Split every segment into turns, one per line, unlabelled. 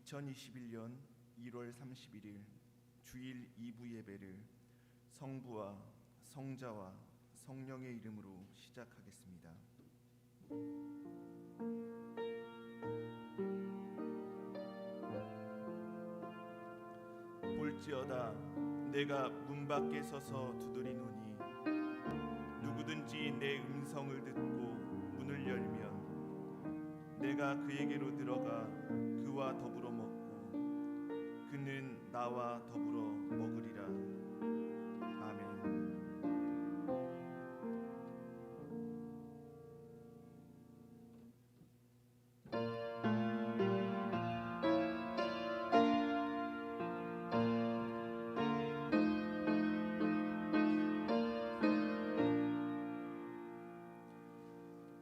2021년 1월 31일 주일 2부 예배를 성부와 성자와 성령의 이름으로 시작하겠습니다. 볼지어다 내가 문 밖에 서서 두드리노니 누구든지 내 음성을 듣고 문을 열면 내가 그에게로 들어가 그와 더불어 먹고 그는 나와 더불어 먹으리라. 아멘.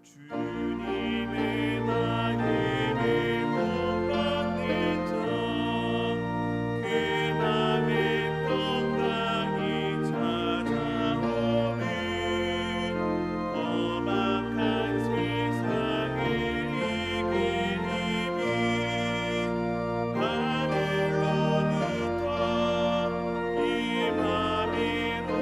주님의 마음을 못 받는 자 그 맘에 평강이 찾아오는 험악한 세상을 이길 힘이 하늘로부터 임함이로다.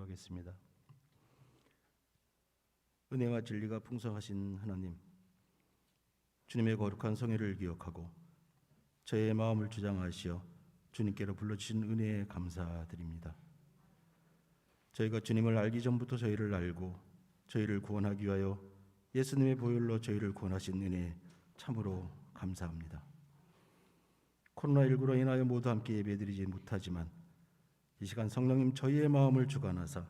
기도하겠습니다. 은혜와 진리가 풍성하신 하나님, 주님의 거룩한 성회를 기억하고 저의 마음을 주장하시어 주님께로 불러주신 은혜에 감사드립니다. 저희가 주님을 알기 전부터 저희를 알고 저희를 구원하기 위하여 예수님의 보혈로 저희를 구원하신 은혜에 참으로 감사합니다. 코로나19로 인하여 모두 함께 예배드리지 못하지만 이 시간 성령님 저희의 마음을 주관하사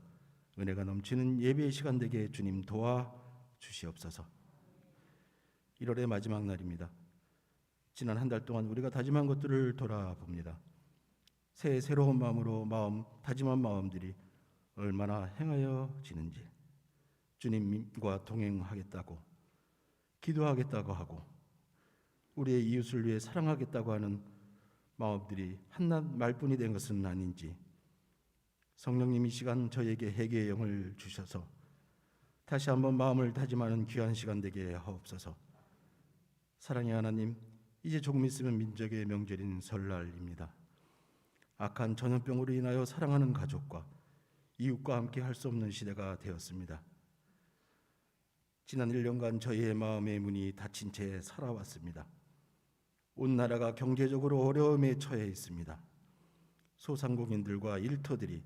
은혜가 넘치는 예배의 시간 되게 주님 도와 주시옵소서. 1월의 마지막 날입니다. 지난 한 달 동안 우리가 다짐한 것들을 돌아봅니다. 새해 새로운 마음으로 다짐한 마음들이 얼마나 행하여지는지, 주님과 동행하겠다고 기도하겠다고 하고 우리의 이웃을 위해 사랑하겠다고 하는 마음들이 한낱 말뿐이 된 것은 아닌지, 성령님 이 시간 저에게 회개의 영을 주셔서 다시 한번 마음을 다짐하는 귀한 시간 되게 하옵소서. 사랑의 하나님, 이제 조금 있으면 민족의 명절인 설날입니다. 악한 전염병으로 인하여 사랑하는 가족과 이웃과 함께 할 수 없는 시대가 되었습니다. 지난 1년간 저희의 마음의 문이 닫힌 채 살아왔습니다. 온 나라가 경제적으로 어려움에 처해 있습니다. 소상공인들과 일터들이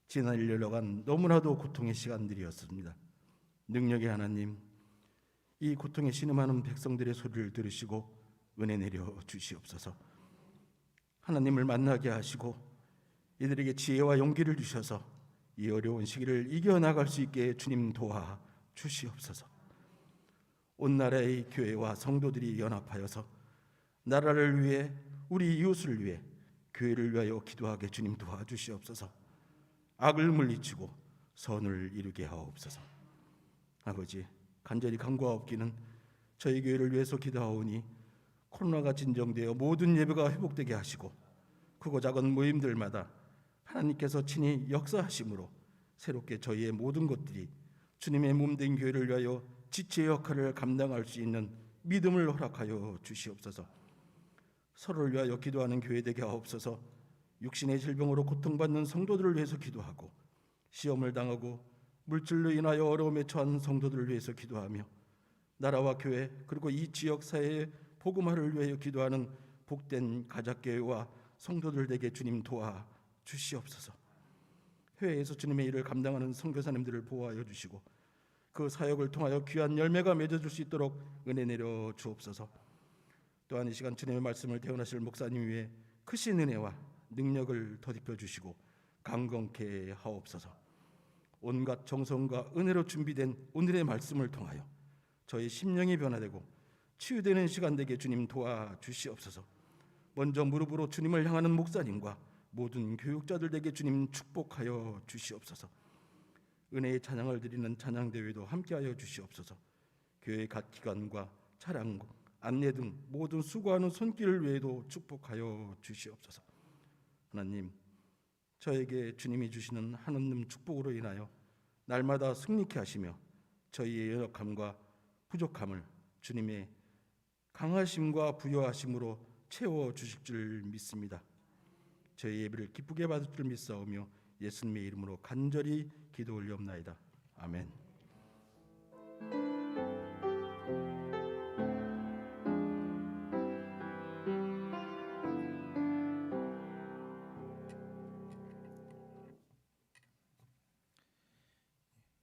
지난 1년간 너무나도 고통의 시간들이었습니다. 능력의 하나님, 이 고통에 신음하는 백성들의 소리를 들으시고 은혜 내려 주시옵소서. 하나님을 만나게 하시고 이들에게 지혜와 용기를 주셔서 이 어려운 시기를 이겨나갈 수 있게 주님 도와 주시옵소서. 온 나라의 교회와 성도들이 연합하여서 나라를 위해, 우리 이웃을 위해, 교회를 위하여 기도하게 주님 도와주시옵소서. 악을 물리치고 선을 이루게 하옵소서. 아버지, 간절히 간구하옵기는 저희 교회를 위해서 기도하오니 코로나가 진정되어 모든 예배가 회복되게 하시고 크고 작은 모임들마다 하나님께서 친히 역사하심으로 새롭게 저희의 모든 것들이 주님의 몸된 교회를 위하여 지체의 역할을 감당할 수 있는 믿음을 허락하여 주시옵소서. 서로를 위하여 기도하는 교회 되게 하옵소서. 육신의 질병으로 고통받는 성도들을 위해서 기도하고 시험을 당하고 물질로 인하여 어려움에 처한 성도들을 위해서 기도하며 나라와 교회 그리고 이 지역 사회의 복음화를 위하여 기도하는 복된 가족교회와 성도들 되게 주님 도와 주시옵소서. 해외에서 주님의 일을 감당하는 선교사님들을 보호하여 주시고 그 사역을 통하여 귀한 열매가 맺어질 수 있도록 은혜 내려 주옵소서. 또한 이 시간 주님의 말씀을 대언하실 목사님 위에 크신 은혜와 능력을 더입혀 주시고 강건케 하옵소서. 온갖 정성과 은혜로 준비된 오늘의 말씀을 통하여 저희 심령이 변화되고 치유되는 시간 되게 주님 도와 주시옵소서. 먼저 무릎으로 주님을 향하는 목사님과 모든 교육자들에게 주님 축복하여 주시옵소서. 은혜의 찬양을 드리는 찬양대회도 함께하여 주시옵소서. 교회 각 기관과 차량, 안내 등 모든 수고하는 손길을 위해도 축복하여 주시옵소서. 하나님, 저에게 주님이 주시는 한없는 축복으로 인하여 날마다 승리케 하시며 저희의 연약함과 부족함을 주님의 강하심과 부여하심으로 채워 주실 줄 믿습니다. 저희 예배를 기쁘게 받을 줄 믿사오며 예수님의 이름으로 간절히 기도 올리옵나이다. 아멘.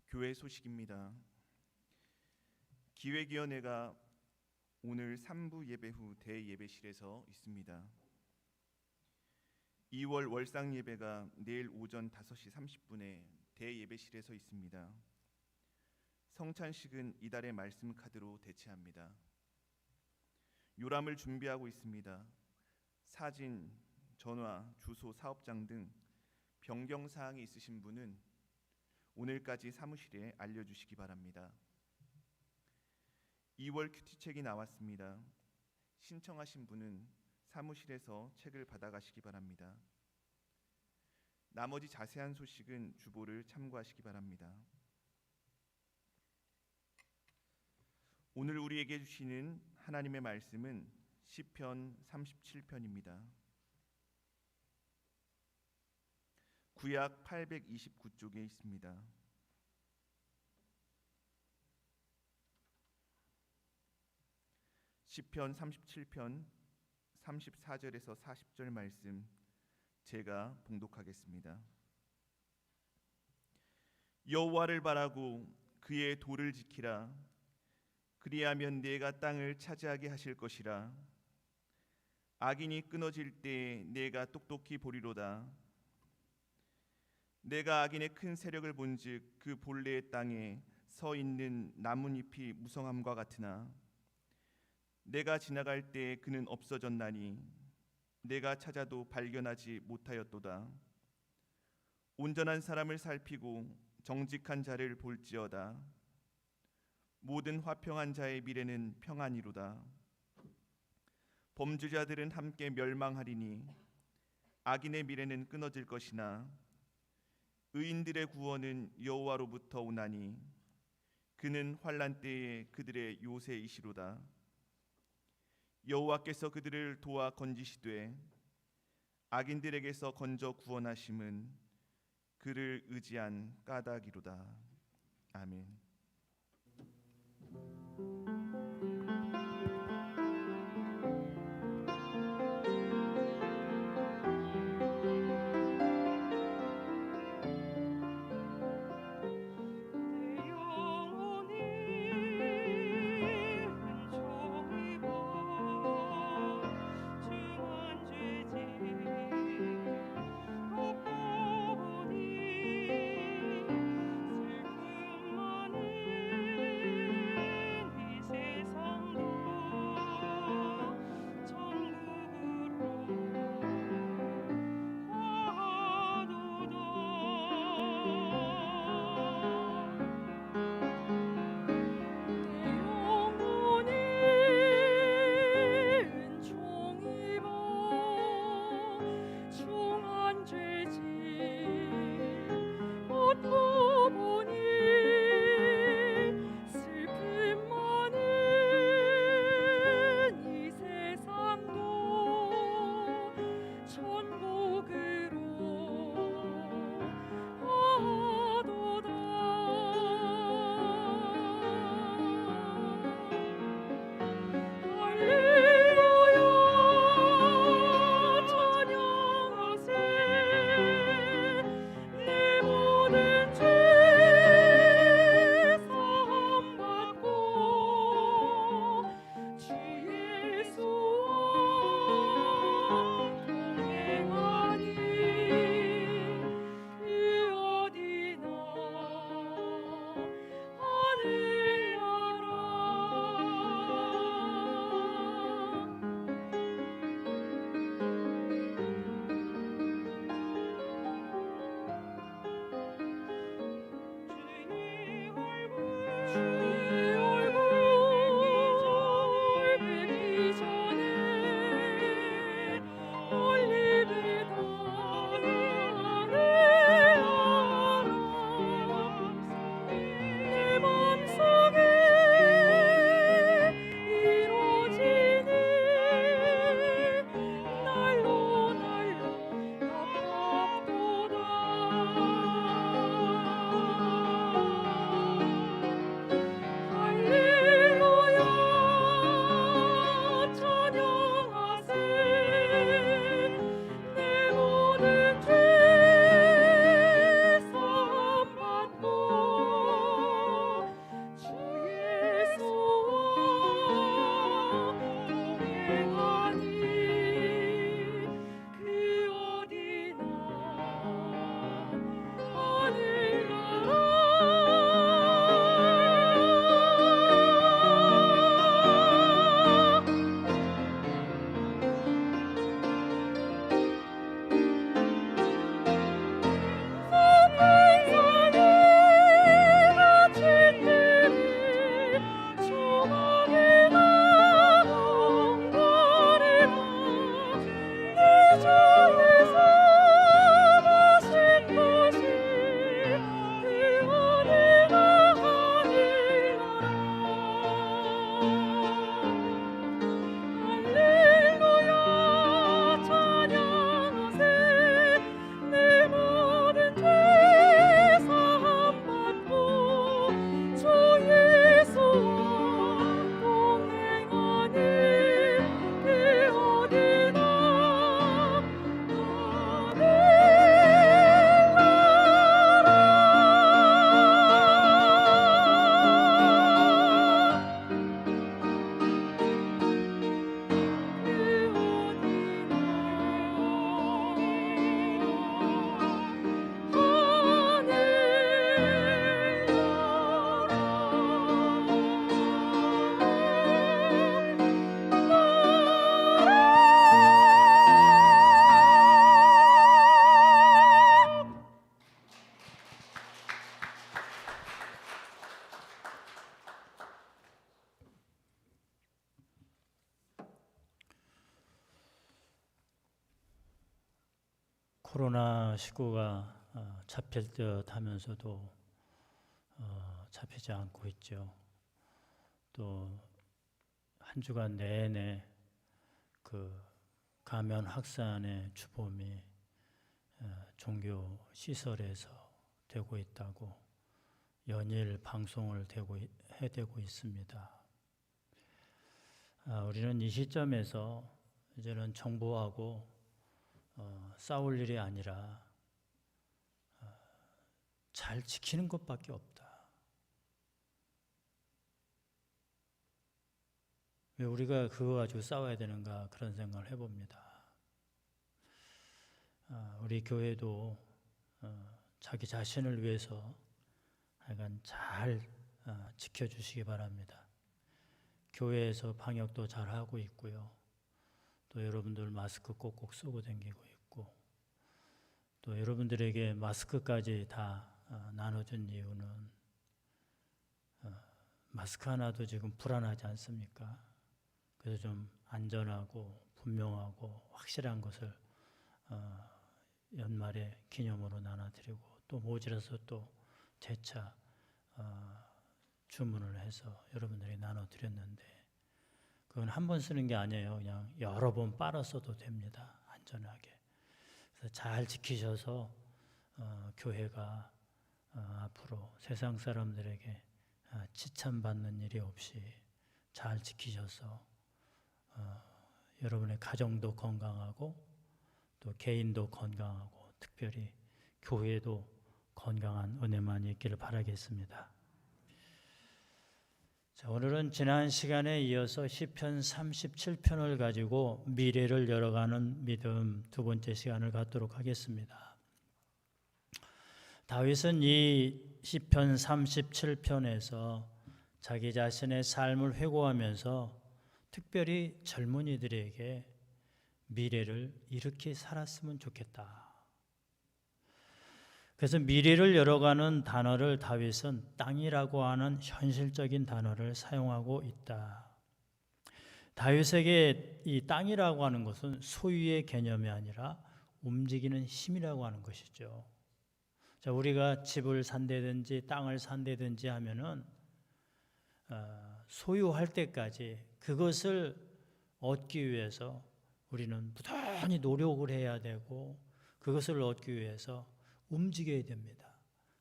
교회 소식입니다. 기획위원회가 오늘 3부 예배 후 대예배실에서 있습니다. 2월 월상 예배가 내일 오전 5시 30분에 대예배실에서 있습니다. 성찬식은 이달의 말씀 카드로 대체합니다. 요람을 준비하고 있습니다. 사진, 전화, 주소, 사업장 등 변경 사항이 있으신 분은 오늘까지 사무실에 알려주시기 바랍니다. 2월 큐티책이 나왔습니다. 신청하신 분은 사무실에서 책을 받아가시기 바랍니다. 나머지 자세한 소식은 주보를 참고하시기 바랍니다. 오늘 우리에게 주시는 하나님의 말씀은 시편 37편입니다. 구약 829쪽에 있습니다. 시편 37편 34절에서 40절 말씀 제가 봉독하겠습니다. 여호와를 바라고 그의 도를 지키라. 그리하면 네가 땅을 차지하게 하실 것이라. 악인이 끊어질 때 내가 똑똑히 보리로다. 내가 악인의 큰 세력을 본즉 그 본래의 땅에 서 있는 나뭇잎이 무성함과 같으나 내가 지나갈 때 그는 없어졌나니 내가 찾아도 발견하지 못하였도다. 온전한 사람을 살피고 정직한 자를 볼지어다. 모든 화평한 자의 미래는 평안이로다. 범죄자들은 함께 멸망하리니 악인의 미래는 끊어질 것이나 의인들의 구원은 여호와로부터 오나니 그는 환난 때에 그들의 요새이시로다. 여호와께서 그들을 도와 건지시되 악인들에게서 건져 구원하심은 그를 의지한 까닭이로다. 아멘.
코로나19가 잡힐 듯 하면서도 잡히지 않고 있죠. 또 한 주간 내내 그 감염 확산의 주범이 종교 시설에서 되고 있다고 연일 방송을 해대고 있습니다. 우리는 이 시점에서 이제는 정부하고 싸울 일이 아니라 잘 지키는 것밖에 없다. 왜 우리가 그거 가지고 싸워야 되는가 그런 생각을 해봅니다. 우리 교회도 자기 자신을 위해서 하여간 잘 지켜주시기 바랍니다. 교회에서 방역도 잘 하고 있고요. 또 여러분들 마스크 꼭꼭 쓰고 다니고 있고, 또 여러분들에게 마스크까지 다 나눠준 이유는 마스크 하나도 지금 불안하지 않습니까? 그래서 좀 안전하고 분명하고 확실한 것을 연말에 기념으로 나눠드리고, 또 모자라서 또 재차 주문을 해서 여러분들이 나눠드렸는데, 그건 한 번 쓰는 게 아니에요. 그냥 여러 번 빨아 써도 됩니다. 안전하게. 그래서 잘 지키셔서 교회가 앞으로 세상 사람들에게 지참받는 일이 없이 잘 지키셔서 여러분의 가정도 건강하고 또 개인도 건강하고 특별히 교회도 건강한 은혜만 있기를 바라겠습니다. 자, 오늘은 지난 시간에 이어서 시편 37편을 가지고 미래를 열어가는 믿음 두 번째 시간을 갖도록 하겠습니다. 다윗은 이 시편 37편에서 자기 자신의 삶을 회고하면서 특별히 젊은이들에게 미래를 이렇게 살았으면 좋겠다. 그래서 미래를 열어가는 단어를 다윗은 땅이라고 하는 현실적인 단어를 사용하고 있다. 다윗에게 이 땅이라고 하는 것은 소유의 개념이 아니라 움직이는 힘이라고 하는 것이죠. 자, 우리가 집을 산다든지 땅을 산다든지 하면은 소유할 때까지 그것을 얻기 위해서 우리는 부단히 노력을 해야 되고 그것을 얻기 위해서 움직여야 됩니다.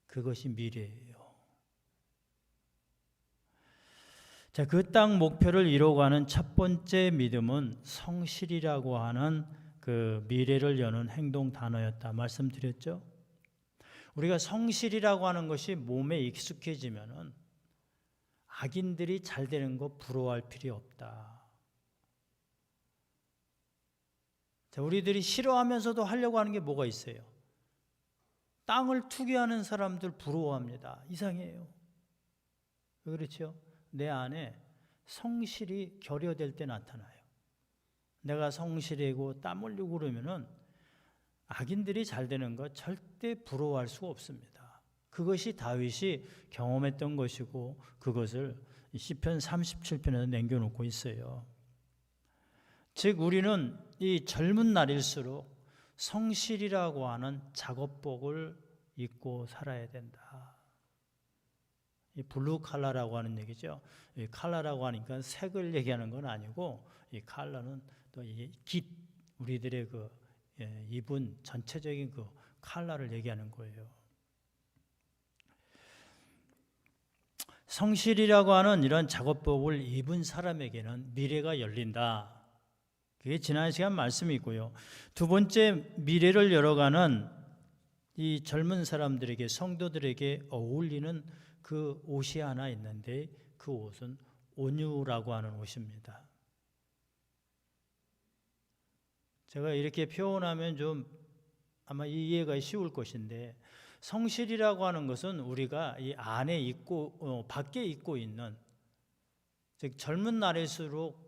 그것이 미래예요. 자, 그 땅 목표를 이루어가는 첫 번째 믿음은 성실이라고 하는 그 미래를 여는 행동 단어였다 말씀드렸죠. 우리가 성실이라고 하는 것이 몸에 익숙해지면은 악인들이 잘 되는 거 부러워할 필요 없다. 자, 우리들이 싫어하면서도 하려고 하는 게 뭐가 있어요? 땅을 투기하는 사람들 부러워합니다. 이상해요. 왜 그렇죠? 내 안에 성실이 결여될 때 나타나요. 내가 성실이고 땀 흘리고 그러면은 악인들이 잘 되는 거 절대 부러워할 수가 없습니다. 그것이 다윗이 경험했던 것이고 그것을 시편 37편에서 남겨놓고 있어요. 즉 우리는 이 젊은 날일수록 성실이라고 하는 작업복을 입고 살아야 된다. 이 블루 칼라라고 하는 얘기죠. 이 칼라라고 하니까 색을 얘기하는 건 아니고 이 칼라는 또 이 깃, 우리들의 그 입은 전체적인 그 칼라를 얘기하는 거예요. 성실이라고 하는 이런 작업복을 입은 사람에게는 미래가 열린다. 그게 지난 시간 말씀이고요. 두 번째 미래를 열어가는 이 젊은 사람들에게 성도들에게 어울리는 그 옷이 하나 있는데 그 옷은 온유라고 하는 옷입니다. 제가 이렇게 표현하면 좀 아마 이해가 쉬울 것인데 성실이라고 하는 것은 우리가 이 안에 입고 밖에 입고 있는 즉 젊은 날일수록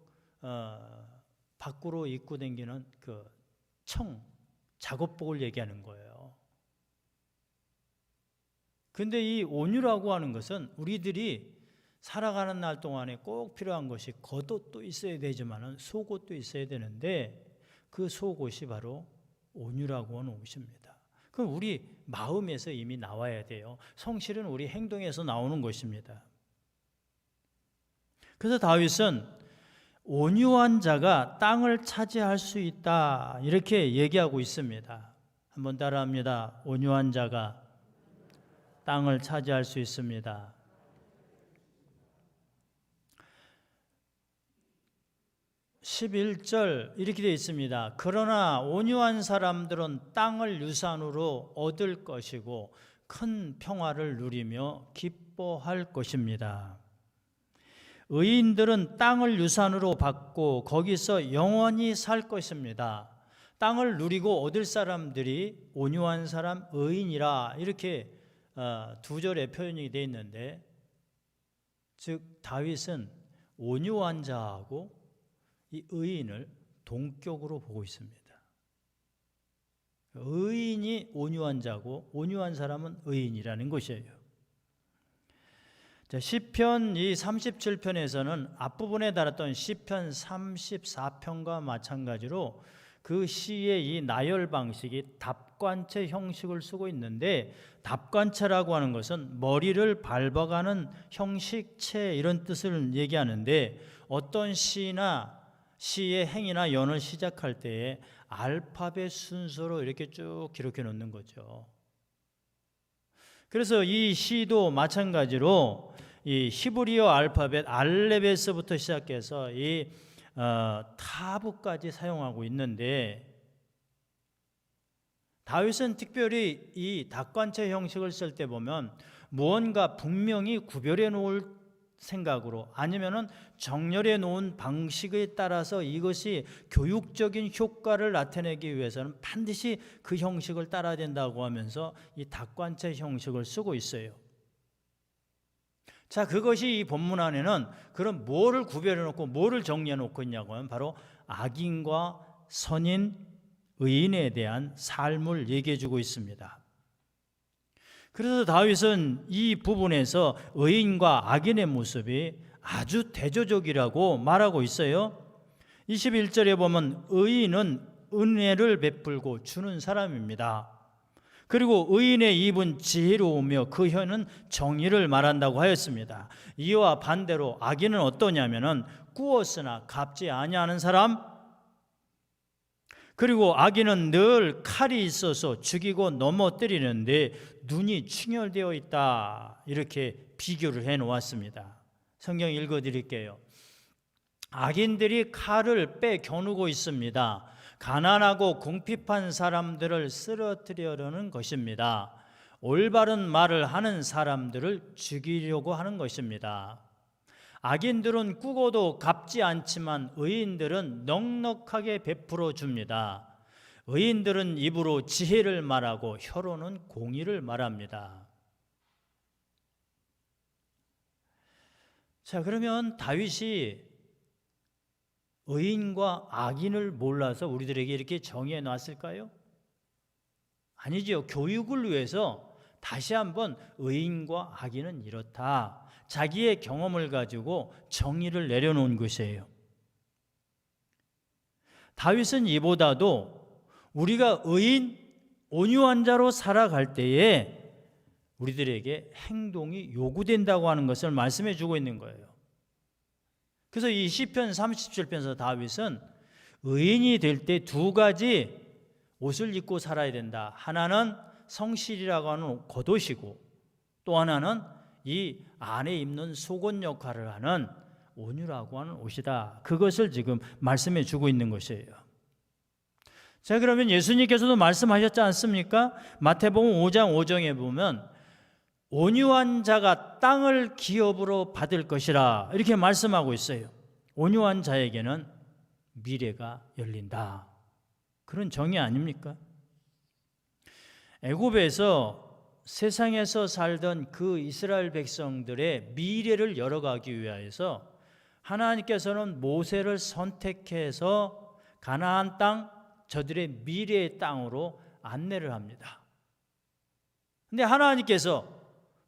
밖으로 입고 다니는 그 작업복을 얘기하는 거예요. 근데 이 온유라고 하는 것은 우리들이 살아가는 날 동안에 꼭 필요한 것이 겉옷도 있어야 되지만 속옷도 있어야 되는데 그 속옷이 바로 온유라고 하는 옷입니다. 그럼 우리 마음에서 이미 나와야 돼요. 성실은 우리 행동에서 나오는 것입니다. 그래서 다윗은 온유한 자가 땅을 차지할 수 있다 이렇게 얘기하고 있습니다. 한번 따라합니다. 온유한 자가 땅을 차지할 수 있습니다. 11절 이렇게 되어 있습니다. 그러나 온유한 사람들은 땅을 유산으로 얻을 것이고 큰 평화를 누리며 기뻐할 것입니다. 의인들은 땅을 유산으로 받고 거기서 영원히 살 것입니다. 땅을 누리고 얻을 사람들이 온유한 사람, 의인이라 이렇게 두 절에 표현이 되어 있는데, 즉 다윗은 온유한 자하고 이 의인을 동격으로 보고 있습니다. 의인이 온유한 자고 온유한 사람은 의인이라는 것이에요. 자, 시편 이 37편에서는 앞부분에 달았던 시편 34편과 마찬가지로 그 시의 이 나열 방식이 답관체 형식을 쓰고 있는데, 답관체라고 하는 것은 머리를 밟아가는 형식체 이런 뜻을 얘기하는데, 어떤 시나 시의 행이나 연을 시작할 때에 알파벳 순서로 이렇게 쭉 기록해 놓는 거죠. 그래서 이 시도 마찬가지로 이 히브리어 알파벳 알레벳부터 시작해서 이 타브까지 사용하고 있는데, 다윗은 특별히 이 답관체 형식을 쓸 때 보면 무언가 분명히 구별해 놓을 생각으로 아니면은 정렬해 놓은 방식에 따라서 이것이 교육적인 효과를 나타내기 위해서는 반드시 그 형식을 따라야 된다고 하면서 이 답관체 형식을 쓰고 있어요. 자, 그것이 이 본문 안에는 그럼 뭐를 구별해 놓고 뭐를 정리해 놓고 있냐고 하면 바로 악인과 선인, 의인에 대한 삶을 얘기해 주고 있습니다. 그래서 다윗은 이 부분에서 의인과 악인의 모습이 아주 대조적이라고 말하고 있어요. 21절에 보면 의인은 은혜를 베풀고 주는 사람입니다. 그리고 의인의 입은 지혜로우며 그 혀는 정의를 말한다고 하였습니다. 이와 반대로 악인은 어떠냐면은 꾸었으나 갚지 아니하는 사람, 그리고 악인은 늘 칼이 있어서 죽이고 넘어뜨리는데 눈이 충혈되어 있다 이렇게 비교를 해 놓았습니다. 성경 읽어드릴게요. 악인들이 칼을 빼겨누고 있습니다. 가난하고 궁핍한 사람들을 쓰러뜨리려는 것입니다. 올바른 말을 하는 사람들을 죽이려고 하는 것입니다. 악인들은 꾸고도 갚지 않지만 의인들은 넉넉하게 베풀어 줍니다. 의인들은 입으로 지혜를 말하고 혀로는 공의를 말합니다. 자, 그러면 다윗이 의인과 악인을 몰라서 우리들에게 이렇게 정의해 놨을까요? 아니죠. 교육을 위해서 다시 한번 의인과 악인은 이렇다, 자기의 경험을 가지고 정의를 내려놓은 것이에요. 다윗은 이보다도 우리가 의인, 온유한 자로 살아갈 때에 우리들에게 행동이 요구된다고 하는 것을 말씀해 주고 있는 거예요. 그래서 이 시편 37편에서 다윗은 의인이 될 때 두 가지 옷을 입고 살아야 된다. 하나는 성실이라고 하는 겉옷이고, 또 하나는 이 안에 입는 속옷 역할을 하는 온유라고 하는 옷이다. 그것을 지금 말씀해 주고 있는 것이에요. 자, 그러면 예수님께서도 말씀하셨지 않습니까? 마태복음 5장 5절에 보면 온유한 자가 땅을 기업으로 받을 것이라 이렇게 말씀하고 있어요. 온유한 자에게는 미래가 열린다, 그런 정의 아닙니까? 애굽에서 세상에서 살던 그 이스라엘 백성들의 미래를 열어가기 위해서 하나님께서는 모세를 선택해서 가나안 땅, 저들의 미래의 땅으로 안내를 합니다. 근데 하나님께서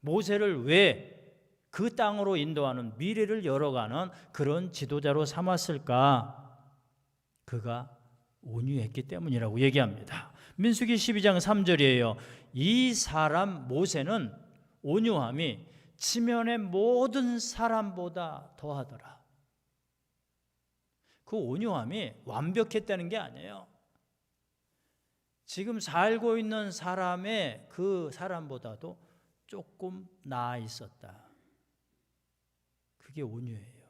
모세를 왜 그 땅으로 인도하는, 미래를 열어가는 그런 지도자로 삼았을까? 그가 온유했기 때문이라고 얘기합니다. 민수기 12장 3절이에요. 이 사람 모세는 온유함이 지면의 모든 사람보다 더하더라. 그 온유함이 완벽했다는 게 아니에요. 지금 살고 있는 사람의 그 사람보다도 조금 나아 있었다. 그게 온유예요.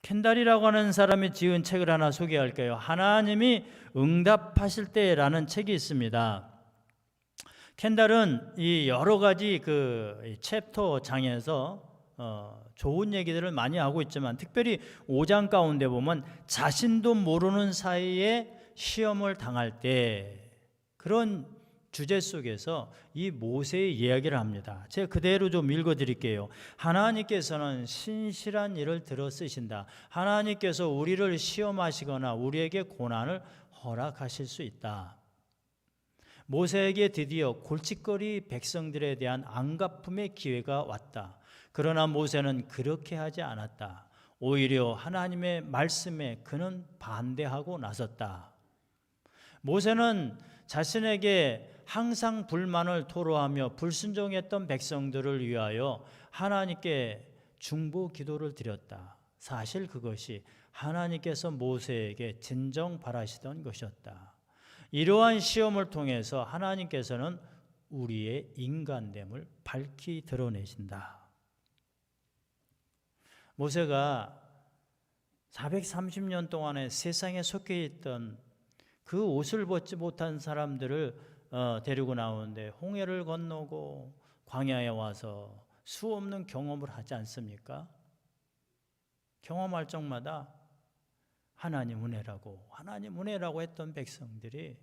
켄달이라고 하는 사람이 지은 책을 하나 소개할게요. 하나님이 응답하실 때라는 책이 있습니다. 켄달은 이 여러 가지 그 챕터 장에서 좋은 얘기들을 많이 하고 있지만 특별히 5장 가운데 보면 자신도 모르는 사이에 시험을 당할 때 그런 주제 속에서 이 모세의 이야기를 합니다. 제가 그대로 좀 읽어드릴게요. 하나님께서는 신실한 일을 들어 쓰신다. 하나님께서 우리를 시험하시거나 우리에게 고난을 허락하실 수 있다. 모세에게 드디어 골칫거리 백성들에 대한 안갚음의 기회가 왔다. 그러나 모세는 그렇게 하지 않았다. 오히려 하나님의 말씀에 그는 반대하고 나섰다. 모세는 자신에게 항상 불만을 토로하며 불순종했던 백성들을 위하여 하나님께 중보 기도를 드렸다. 사실 그것이 하나님께서 모세에게 진정 바라시던 것이었다. 이러한 시험을 통해서 하나님께서는 우리의 인간됨을 밝히 드러내신다. 모세가 430년 동안에 세상에 속해 있던 그 옷을 벗지 못한 사람들을 데리고 나오는데 홍해를 건너고 광야에 와서 수없는 경험을 하지 않습니까? 경험할 적마다 하나님 은혜라고 했던 백성들이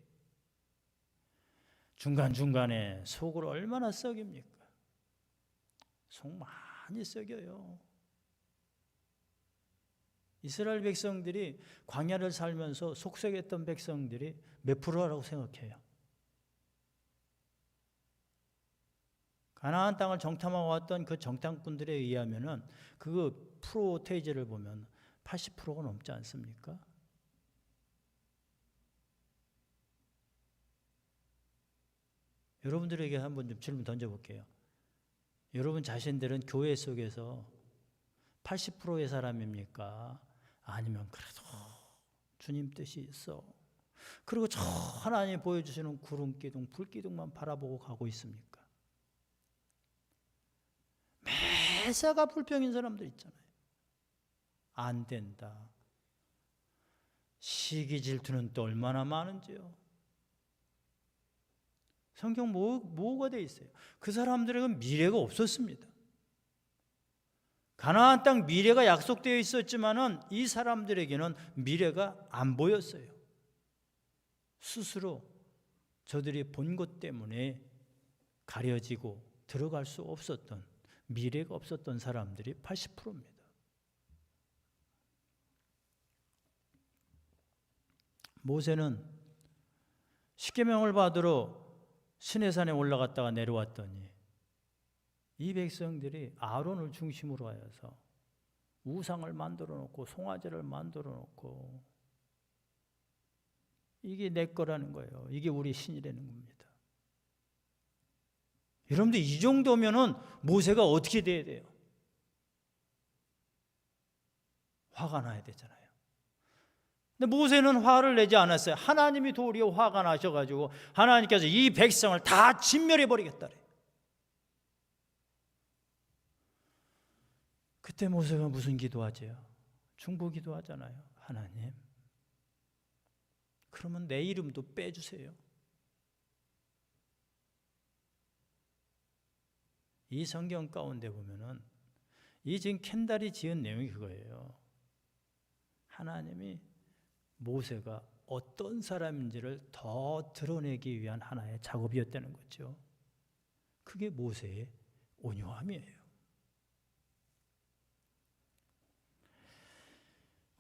중간중간에 속을 얼마나 썩입니까? 속 많이 썩여요. 이스라엘 백성들이 광야를 살면서 속썩였던 백성들이 몇 프로라고 생각해요? 가나안 땅을 정탐하고 왔던 그 정탐꾼들에 의하면은 그 프로테이지를 보면 80%가 넘지 않습니까? 여러분들에게 한번 좀 질문 던져볼게요. 여러분 자신들은 교회 속에서 80%의 사람입니까? 아니면 그래도 주님 뜻이 있어. 그리고 저 하나님이 보여주시는 구름 기둥, 불 기둥만 바라보고 가고 있습니까? 매사가 불평인 사람들 있잖아요. 안 된다. 시기 질투는 또 얼마나 많은지요. 성경 뭐가 돼 있어요? 그 사람들에게는 미래가 없었습니다. 가나안 땅 미래가 약속되어 있었지만은 이 사람들에게는 미래가 안 보였어요. 스스로 저들이 본 것 때문에 가려지고 들어갈 수 없었던 미래가 없었던 사람들이 80%입니다. 모세는 십계명을 받으러 시내산에 올라갔다가 내려왔더니 이 백성들이 아론을 중심으로 하여서 우상을 만들어 놓고 송아지를 만들어 놓고 이게 내 거라는 거예요. 이게 우리 신이라는 겁니다. 여러분들 이 정도면은 모세가 어떻게 돼야 돼요? 화가 나야 되잖아요. 근데 모세는 화를 내지 않았어요. 하나님이 도리어 화가 나셔가지고 하나님께서 이 백성을 다 진멸해버리겠다래. 그때 모세가 무슨 기도하죠? 중보 기도하잖아요. 하나님, 그러면 내 이름도 빼주세요. 이 성경 가운데 보면은 이 지금 켄달이 지은 내용이 그거예요. 하나님이 모세가 어떤 사람인지를 더 드러내기 위한 하나의 작업이었다는 거죠. 그게 모세의 온유함이에요.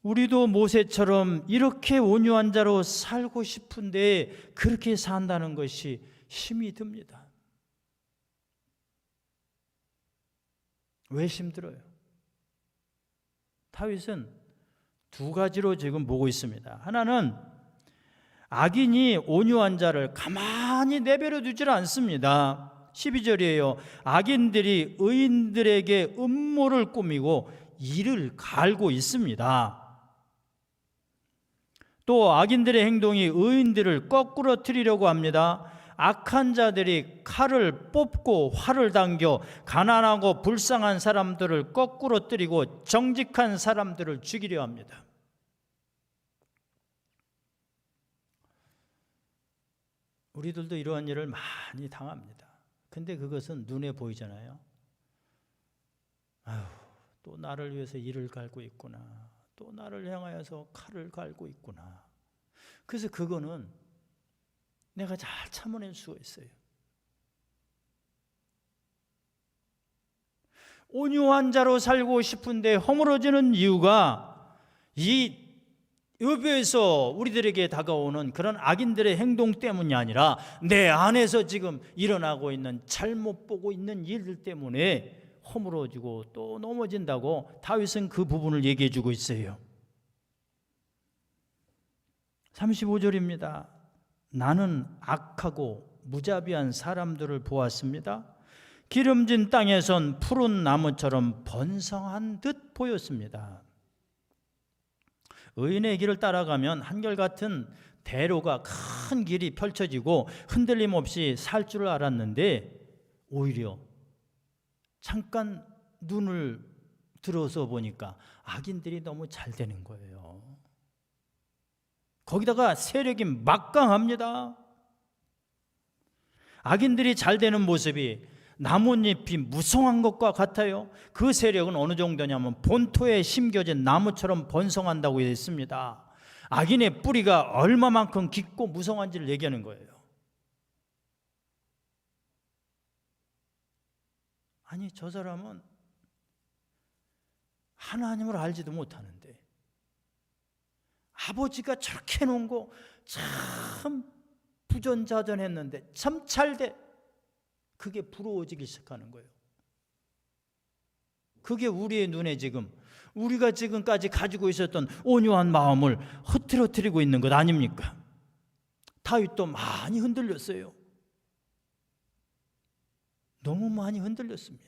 우리도 모세처럼 이렇게 온유한 자로 살고 싶은데 그렇게 산다는 것이 힘이 듭니다. 왜 힘들어요? 다윗은 두 가지로 지금 보고 있습니다. 하나는 악인이 온유한 자를 가만히 내버려 두질 않습니다. 12절이에요. 악인들이 의인들에게 음모를 꾸미고 이를 갈고 있습니다. 또 악인들의 행동이 의인들을 거꾸로 틀리려고 합니다. 악한 자들이 칼을 뽑고 활을 당겨 가난하고 불쌍한 사람들을 거꾸로 때리고 정직한 사람들을 죽이려 합니다. 우리들도 이러한 일을 많이 당합니다. 근데 그것은 눈에 보이잖아요. 아휴, 또 나를 위해서 이를 갈고 있구나. 또 나를 향하여서 칼을 갈고 있구나. 그래서 그거는 내가 잘 참아낼 수가 있어요. 온유한 자로 살고 싶은데 허물어지는 이유가 이 여기에서 우리들에게 다가오는 그런 악인들의 행동 때문이 아니라 내 안에서 지금 일어나고 있는 잘못 보고 있는 일들 때문에 허물어지고 또 넘어진다고 다윗은 그 부분을 얘기해 주고 있어요. 35절입니다. 나는 악하고 무자비한 사람들을 보았습니다. 기름진 땅에선 푸른 나무처럼 번성한 듯 보였습니다. 의인의 길을 따라가면 한결같은 대로가 큰 길이 펼쳐지고 흔들림 없이 살 줄 알았는데 오히려 잠깐 눈을 들어서 보니까 악인들이 너무 잘 되는 거예요. 거기다가 세력이 막강합니다. 악인들이 잘 되는 모습이 나뭇잎이 무성한 것과 같아요. 그 세력은 어느 정도냐면 본토에 심겨진 나무처럼 번성한다고 했습니다. 악인의 뿌리가 얼마만큼 깊고 무성한지를 얘기하는 거예요. 아니, 저 사람은 하나님을 알지도 못하는데 아버지가 저렇게 해놓은 거 참 부전자전했는데 참 잘돼. 그게 부러워지기 시작하는 거예요. 그게 우리의 눈에 지금 우리가 지금까지 가지고 있었던 온유한 마음을 흐트러뜨리고 있는 것 아닙니까? 다윗도 많이 흔들렸어요. 너무 많이 흔들렸습니다.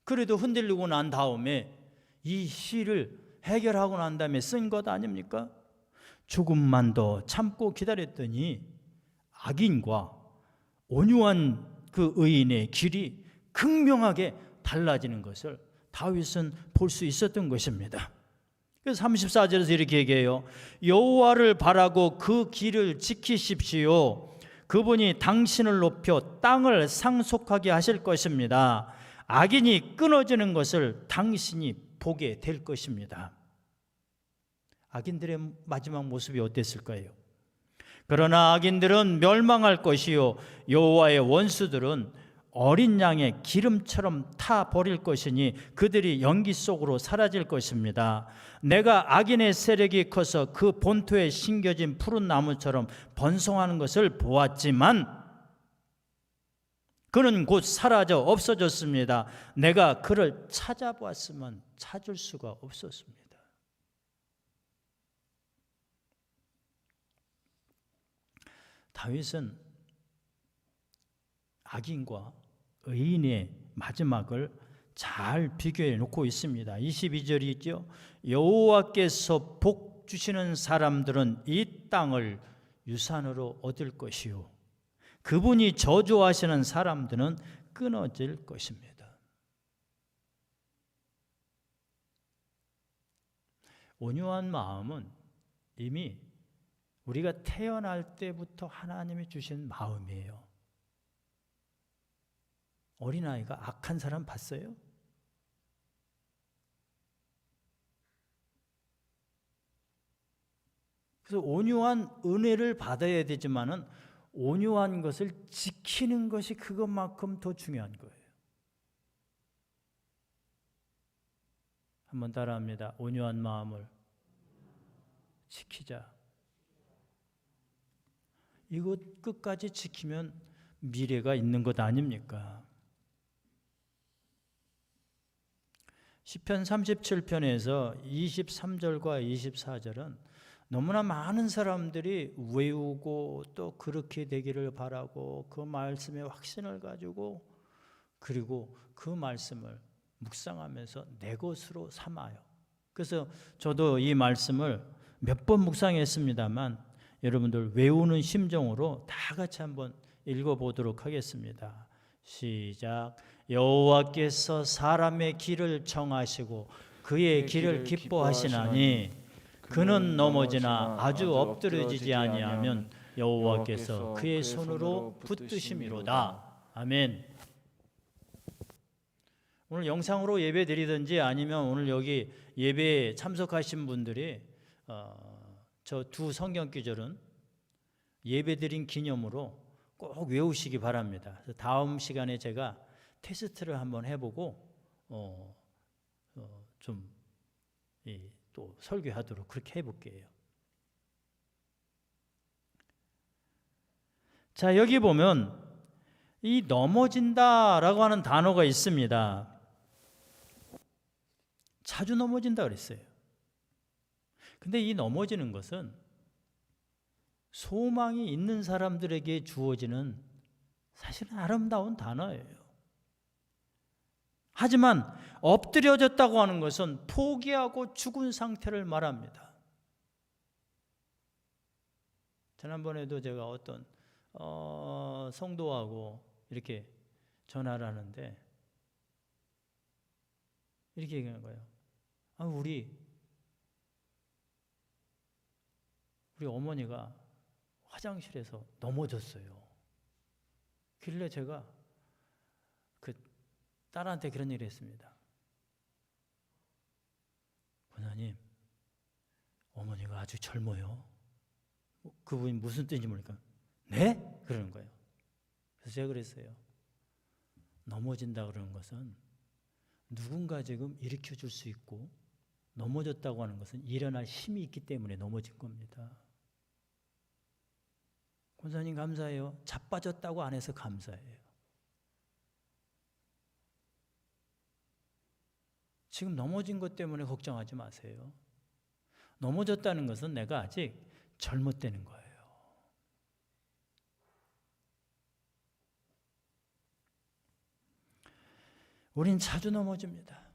그래도 흔들리고 난 다음에 이 시를 해결하고 난 다음에 쓴 것 아닙니까? 조금만 더 참고 기다렸더니 악인과 온유한 그 의인의 길이 극명하게 달라지는 것을 다윗은 볼 수 있었던 것입니다. 그래서 34절에서 이렇게 얘기해요. 여호와를 바라고 그 길을 지키십시오. 그분이 당신을 높여 땅을 상속하게 하실 것입니다. 악인이 끊어지는 것을 당신이 보게 될 것입니다. 악인들의 마지막 모습이 어땠을까요? 그러나 악인들은 멸망할 것이요 여호와의 원수들은 어린 양의 기름처럼 타 버릴 것이니 그들이 연기 속으로 사라질 것입니다. 내가 악인의 세력이 커서 그 본토에 심겨진 푸른 나무처럼 번성하는 것을 보았지만 그는 곧 사라져 없어졌습니다. 내가 그를 찾아보았으면 찾을 수가 없었습니다. 다윗은 악인과 의인의 마지막을 잘 비교해 놓고 있습니다. 22절이 있죠. 여호와께서 복 주시는 사람들은 이 땅을 유산으로 얻을 것이요 그분이 저주하시는 사람들은 끊어질 것입니다. 온유한 마음은 이미 우리가 태어날 때부터 하나님이 주신 마음이에요. 어린아이가 악한 사람 봤어요? 그래서 온유한 은혜를 받아야 되지만은 온유한 것을 지키는 것이 그것만큼 더 중요한 거예요. 한번 따라합니다. 온유한 마음을 지키자. 이것 끝까지 지키면 미래가 있는 것 아닙니까? 시편 37편에서 23절과 24절은 너무나 많은 사람들이 외우고 또 그렇게 되기를 바라고 그 말씀에 확신을 가지고 그리고 그 말씀을 묵상하면서 내 것으로 삼아요. 그래서 저도 이 말씀을 몇 번 묵상했습니다만 여러분들 외우는 심정으로 다 같이 한번 읽어보도록 하겠습니다. 시작. 여호와께서 사람의 길을 정하시고 그의 길을 기뻐하시나니 그는 넘어지나 아주 엎드러지지 아니하면 여호와께서 그의 손으로 붙드심이로다. 아멘. 오늘 영상으로 예배 드리든지 아니면 오늘 여기 예배에 참석하신 분들이 저 두 성경 구절은 예배 드린 기념으로 꼭 외우시기 바랍니다. 그래서 다음 시간에 제가 테스트를 한번 해보고 좀 또 설교하도록 그렇게 해볼게요. 자, 여기 보면 이 넘어진다라고 하는 단어가 있습니다. 자주 넘어진다 그랬어요. 근데 이 넘어지는 것은 소망이 있는 사람들에게 주어지는 사실은 아름다운 단어예요. 하지만 엎드려졌다고 하는 것은 포기하고 죽은 상태를 말합니다. 지난번에도 제가 어떤 성도하고 이렇게 전화를 하는데 이렇게 얘기하는 거예요. 우리 어머니가 화장실에서 넘어졌어요. 그래 제가 그 딸한테 그런 얘기를 했습니다. 권사님, 어머니가 아주 젊어요. 그분이 무슨 뜻인지 모르니까 네? 그러는 거예요. 그래서 제가 그랬어요. 넘어진다 그러는 것은 누군가 지금 일으켜 줄 수 있고 넘어졌다고 하는 것은 일어날 힘이 있기 때문에 넘어진 겁니다. 권사님 감사해요. 자빠졌다고 안 해서 감사해요. 지금 넘어진 것 때문에 걱정하지 마세요. 넘어졌다는 것은 내가 아직 젊었다는 거예요. 우린 자주 넘어집니다.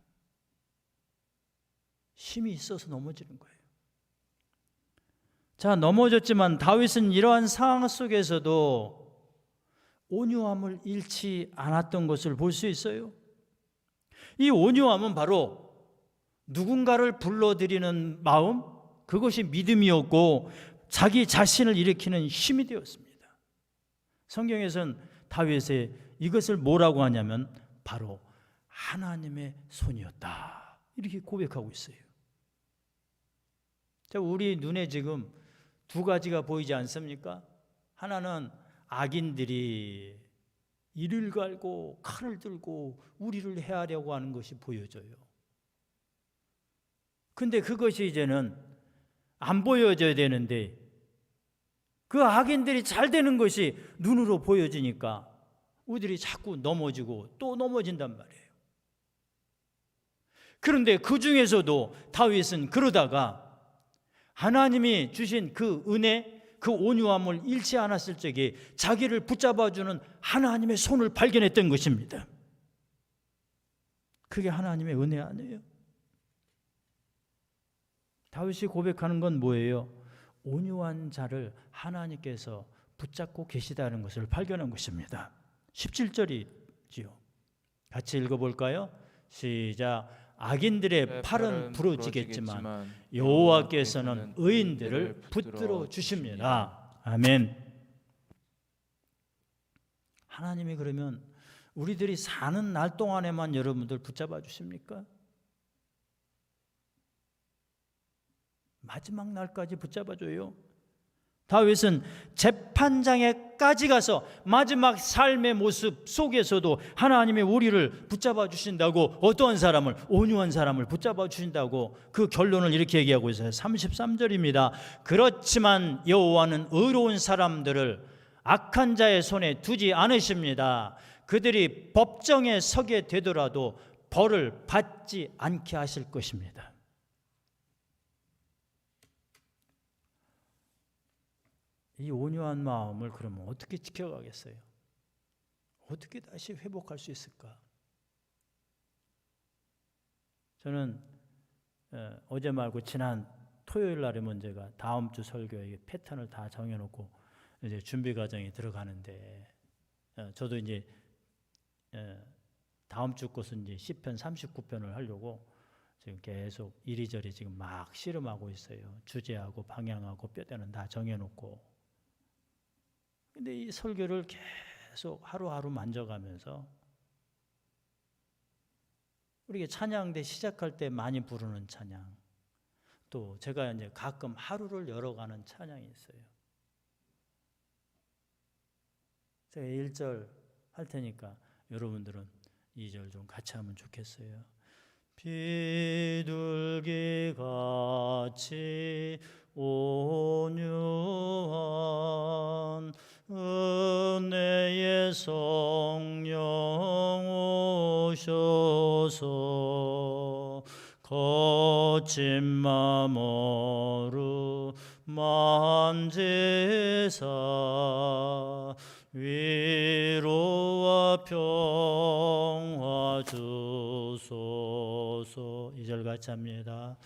힘이 있어서 넘어지는 거예요. 자, 넘어졌지만 다윗은 이러한 상황 속에서도 온유함을 잃지 않았던 것을 볼 수 있어요. 이 온유함은 바로 누군가를 불러들이는 마음, 그것이 믿음이었고 자기 자신을 일으키는 힘이 되었습니다. 성경에서는 다윗의 이것을 뭐라고 하냐면 바로 하나님의 손이었다. 이렇게 고백하고 있어요. 자, 우리 눈에 지금 두 가지가 보이지 않습니까? 하나는 악인들이 이를 갈고 칼을 들고 우리를 해하려고 하는 것이 보여져요. 근데 그것이 이제는 안 보여져야 되는데 그 악인들이 잘 되는 것이 눈으로 보여지니까 우리들이 자꾸 넘어지고 또 넘어진단 말이에요. 그런데 그 중에서도 다윗은 그러다가 하나님이 주신 그 은혜, 그 온유함을 잃지 않았을 적에 자기를 붙잡아주는 하나님의 손을 발견했던 것입니다. 그게 하나님의 은혜 아니에요? 다윗이 고백하는 건 뭐예요? 온유한 자를 하나님께서 붙잡고 계시다는 것을 발견한 것입니다. 17절이지요. 같이 읽어볼까요? 시작. 악인들의 팔은 부러지겠지만 여호와께서는 의인들을 붙들어 주십니다. 아멘. 하나님이 그러면 우리들이 사는 날 동안에만 여러분들 붙잡아 주십니까? 마지막 날까지 붙잡아 줘요. 다윗은 재판장에까지 가서 마지막 삶의 모습 속에서도 하나님이 우리를 붙잡아 주신다고, 어떠한 사람을, 온유한 사람을 붙잡아 주신다고 그 결론을 이렇게 얘기하고 있어요. 33절입니다. 그렇지만 여호와는 의로운 사람들을 악한 자의 손에 두지 않으십니다. 그들이 법정에 서게 되더라도 벌을 받지 않게 하실 것입니다. 이 온유한 마음을 그러면 어떻게 지켜가겠어요? 어떻게 다시 회복할 수 있을까? 저는 어제 말고 지난 토요일 날에 문제가 다음 주 설교에 패턴을 다 정해놓고 이제 준비 과정에 들어가는데 저도 이제 다음 주 것은 이제 시편 39편을 하려고 지금 계속 이리저리 지금 막 씨름하고 있어요. 주제하고 방향하고 뼈대는 다 정해놓고. 근데 이 설교를 계속 하루하루 만져가면서 우리가 찬양대 시작할 때 많이 부르는 찬양, 또 제가 이제 가끔 하루를 열어가는 찬양이 있어요. 제가 1절 할 테니까 여러분들은 2절 좀 같이 하면 좋겠어요. 비둘기 같이 온유한 은혜의 성령 오셔서 거친 맘 어루만지사 위로와 평화 주소서. 2절 같이 합니다.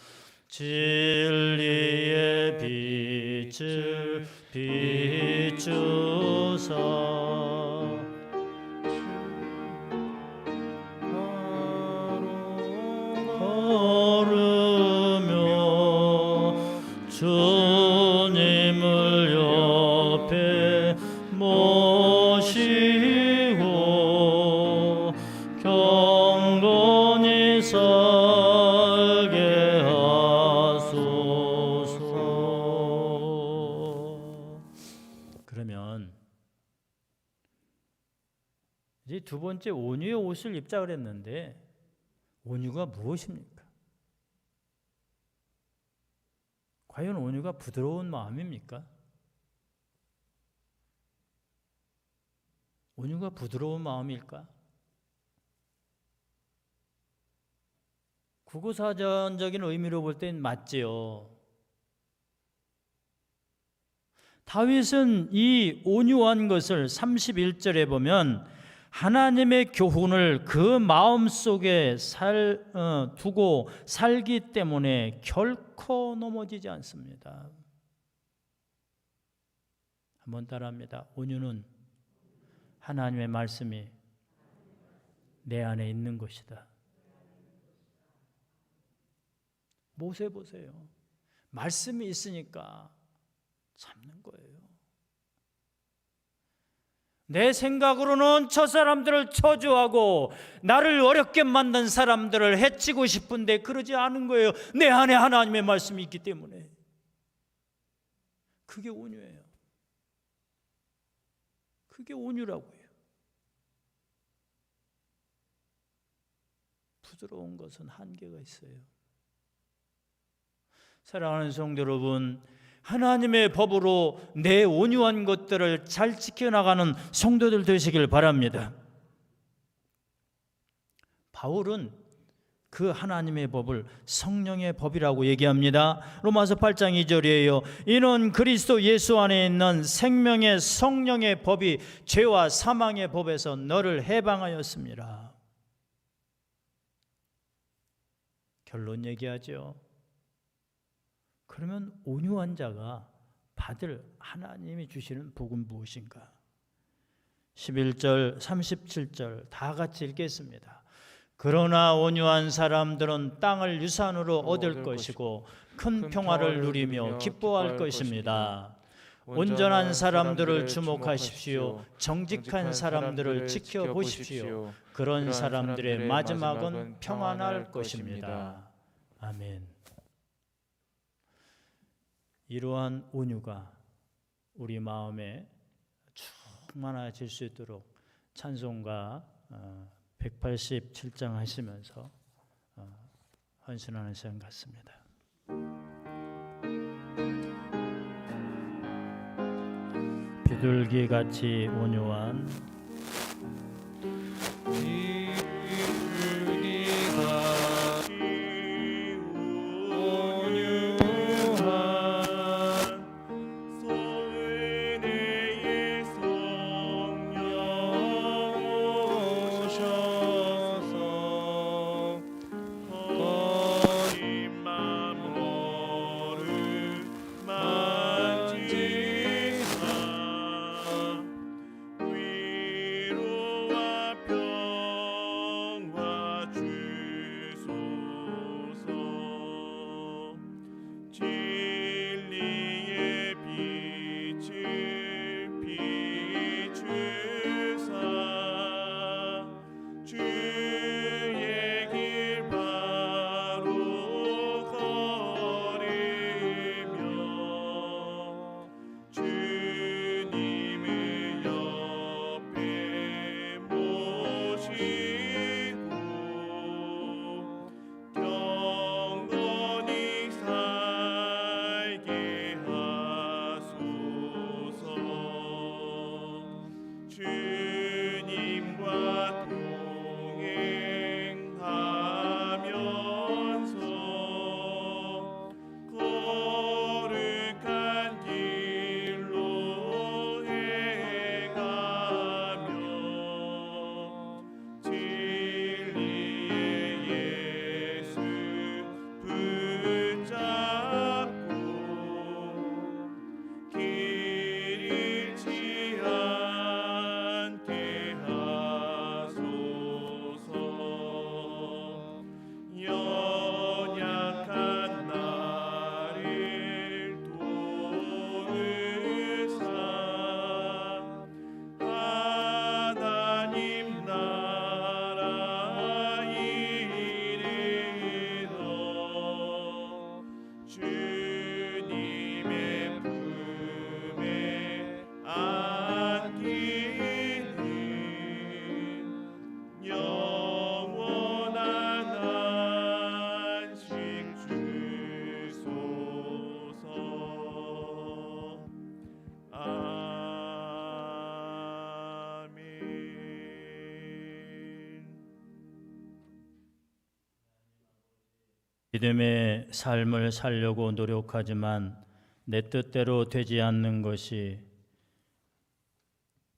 진리의 빛을 비추사 걸으며 주님을 옆에 모시고 경건히 살게 하소서. 그러면 이제 두 번째 온유의 옷을 입자 그랬는데 온유가 무엇입니까? 과연 온유가 부드러운 마음입니까? 온유가 부드러운 마음일까? 국어사전적인 의미로 볼 땐 맞지요. 다윗은 이 온유한 것을 31절에 보면 하나님의 교훈을 그 마음속에 두고 살기 때문에 결코 넘어지지 않습니다. 한번 따라합니다. 온유는 하나님의 말씀이 내 안에 있는 것이다. 모세 보세요. 말씀이 있으니까 참는 거예요. 내 생각으로는 저 사람들을 저주하고 나를 어렵게 만든 사람들을 해치고 싶은데 그러지 않은 거예요. 내 안에 하나님의 말씀이 있기 때문에. 그게 온유예요. 그게 온유라고요. 부드러운 것은 한계가 있어요. 사랑하는 성도 여러분, 하나님의 법으로 내 온유한 것들을 잘 지켜나가는 성도들 되시길 바랍니다. 바울은 그 하나님의 법을 성령의 법이라고 얘기합니다. 로마서 8장 2절이에요. 이는 그리스도 예수 안에 있는 생명의 성령의 법이 죄와 사망의 법에서 너를 해방하였습니다. 결론 얘기하죠. 그러면 온유한 자가 받을 하나님이 주시는 복은 무엇인가? 11절, 37절 다 같이 읽겠습니다. 그러나 온유한 사람들은 땅을 유산으로 얻을 것이고 큰 평화를 누리며 기뻐할 것입니다. 온전한 사람들을 주목하십시오. 정직한 사람들을 지켜보십시오. 그런 사람들의 마지막은 평안할 것입니다. 아멘. 이러한 온유가 우리 마음에 충만해질 수 있도록 찬송가 187장 하시면서 헌신하는 시간 같습니다. 비둘기같이 온유한 비둘기같이 믿음의 삶을 살려고 노력하지만 내 뜻대로 되지 않는 것이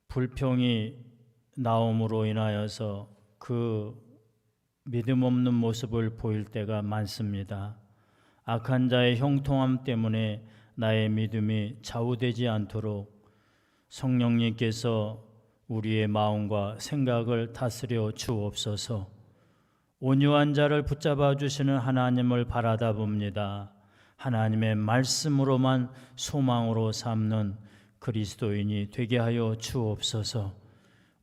불평이 나옴으로 인하여서 그 믿음 없는 모습을 보일 때가 많습니다. 악한 자의 형통함 때문에 나의 믿음이 좌우되지 않도록 성령님께서 우리의 마음과 생각을 다스려 주옵소서. 온유한 자를 붙잡아 주시는 하나님을 바라다 봅니다. 하나님의 말씀으로만 소망으로 삼는 그리스도인이 되게 하여 주옵소서.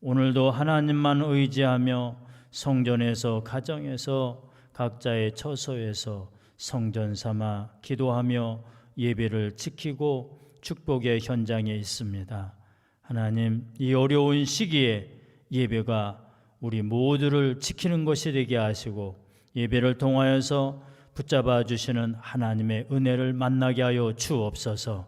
오늘도 하나님만 의지하며 성전에서, 가정에서, 각자의 처소에서 성전 삼아 기도하며 예배를 지키고 축복의 현장에 있습니다. 하나님, 이 어려운 시기에 예배가 우리 모두를 지키는 것이 되게 하시고 예배를 통하여서 붙잡아 주시는 하나님의 은혜를 만나게 하여 주옵소서.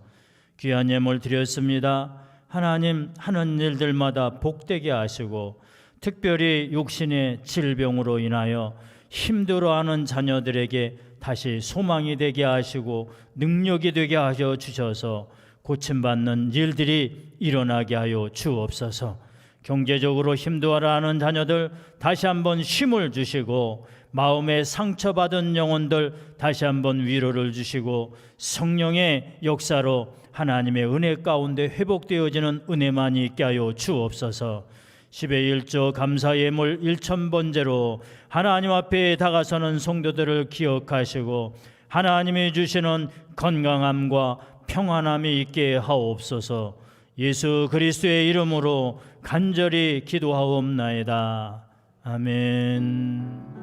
귀한 예물 드렸습니다. 하나님, 하는 일들마다 복되게 하시고 특별히 육신의 질병으로 인하여 힘들어하는 자녀들에게 다시 소망이 되게 하시고 능력이 되게 하여 주셔서 고침받는 일들이 일어나게 하여 주옵소서. 경제적으로 힘들어하는 자녀들 다시 한번 힘을 주시고 마음에 상처받은 영혼들 다시 한번 위로를 주시고 성령의 역사로 하나님의 은혜 가운데 회복되어지는 은혜만이 있게 하여 주옵소서. 10의 1조 감사 예물 1,000번째로 하나님 앞에 다가서는 성도들을 기억하시고 하나님이 주시는 건강함과 평안함이 있게 하옵소서. 예수 그리스도의 이름으로 간절히 기도하옵나이다. 아멘.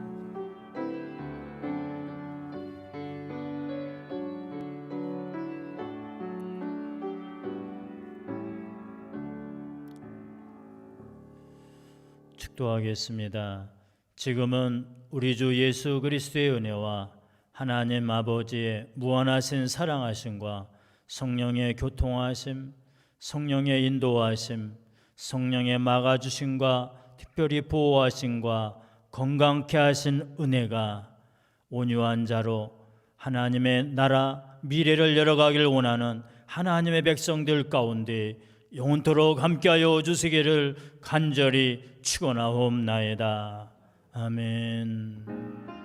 축도하겠습니다. 지금은 우리 주 예수 그리스도의 은혜와 하나님 아버지의 무한하신 사랑하심과 성령의 교통하심, 성령의 인도하심, 성령의 막아주심과 특별히 보호하심과 건강케 하신 은혜가 온유한 자로 하나님의 나라 미래를 열어가길 원하는 하나님의 백성들 가운데 영원토록 함께하여 주시기를 간절히 축원하옵나이다. 아멘.